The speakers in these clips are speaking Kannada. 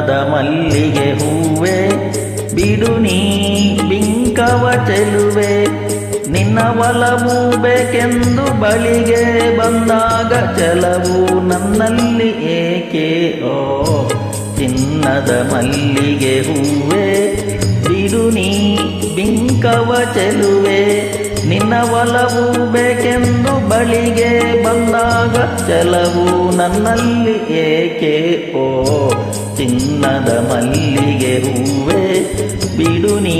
ಚಿನ್ನದ ಮಲ್ಲಿಗೆ ಹೂವೆ ಬಿಡು ನೀ ಬಿಂಕವ ಚೆಲುವೆ ನಿನ್ನ ಒಲವು ಬೇಕೆಂದು ಬಳಿಗೆ ಬಂದಾಗ ಚೆಲವು ನನ್ನಲ್ಲಿ ಏಕೆ ಓ ಚಿನ್ನದ ಮಲ್ಲಿಗೆ ಹೂವೆ ಬಿಡು ನೀ ಬಿಂಕವ ಚೆಲುವೆ ನಿನ್ನ ಒಲವು ಬೇಕೆಂದು ಬಳಿಗೆ ಬಂದಾಗ ಚೆಲವು ನನ್ನಲ್ಲಿ ಏಕೆ ಓ ಚಿನ್ನದ ಮಲ್ಲಿಗೆ ಹೂವೆ ಬಿಡು ನೀ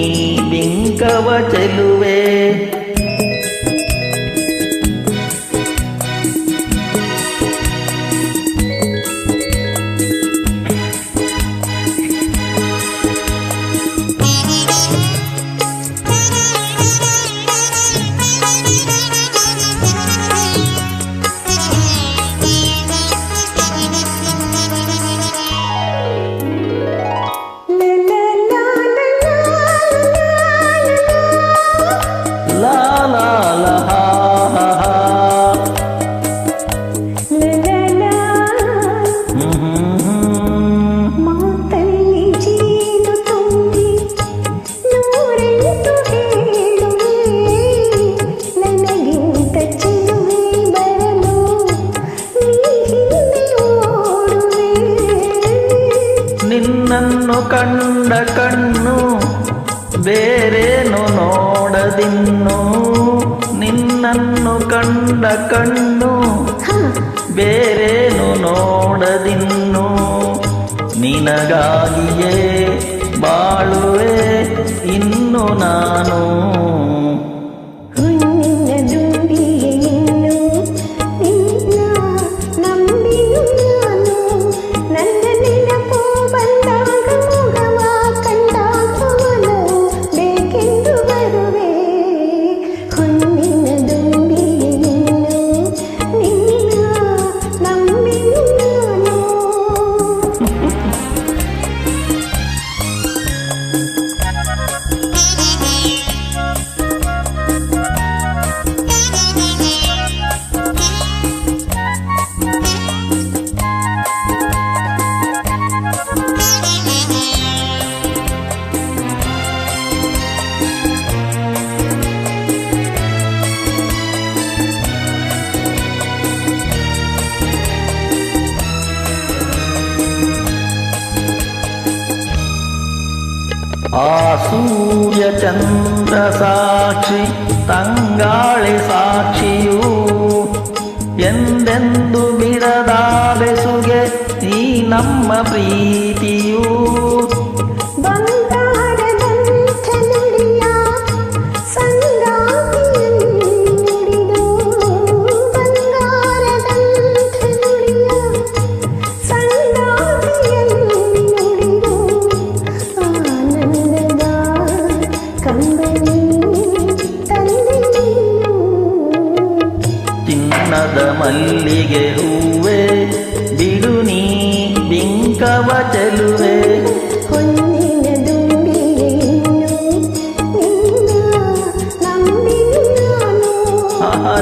ಬಿಂಕವ ಚೆಲುವೆ ನಿನ್ನನ್ನು ಕಂಡ ಕಣ್ಣು ಬೇರೇನು ನೋಡದಿನ್ನು ನಿನ್ನನ್ನು ಕಂಡ ಕಣ್ಣು ಬೇರೇನು ನೋಡದಿನ್ನು ನಿನಗಾಗಿಯೇ ಬಾಳುವೆ ಇನ್ನು ನಾನು ಆ ಸೂರ್ಯ ಚಂದ್ರ ಸಾಕ್ಷಿ ತಂಗಾಳಿ ಸಾಕ್ಷಿಯೂ ಎಂದೆಂದು ಬಿಡದ ಬೆಸುಗೆ ಈ ನಮ್ಮ ಪ್ರೀತಿಯೂ ಚಿನ್ನದ ಮಲ್ಲಿಗೆ ಹೂವೆ ಬಿಡು ನೀ ಬಿಂಕವ ಚೆಲುವೆ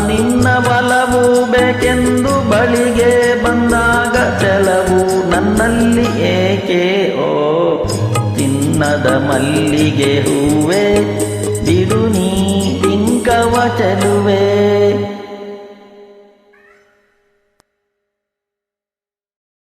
ನಿನ್ನ ಬಲವು ಬೇಕೆಂದು ಬಳಿಗೆ ಬಂದಾಗ ಚೆಲವು ನನ್ನಲ್ಲಿ ಏಕೆ ಓ ಚಿನ್ನದ ಮಲ್ಲಿಗೆ ಹೂವೆ ಬಿಡು ನೀ ಬಿಂಕವ ಚೆಲುವೆ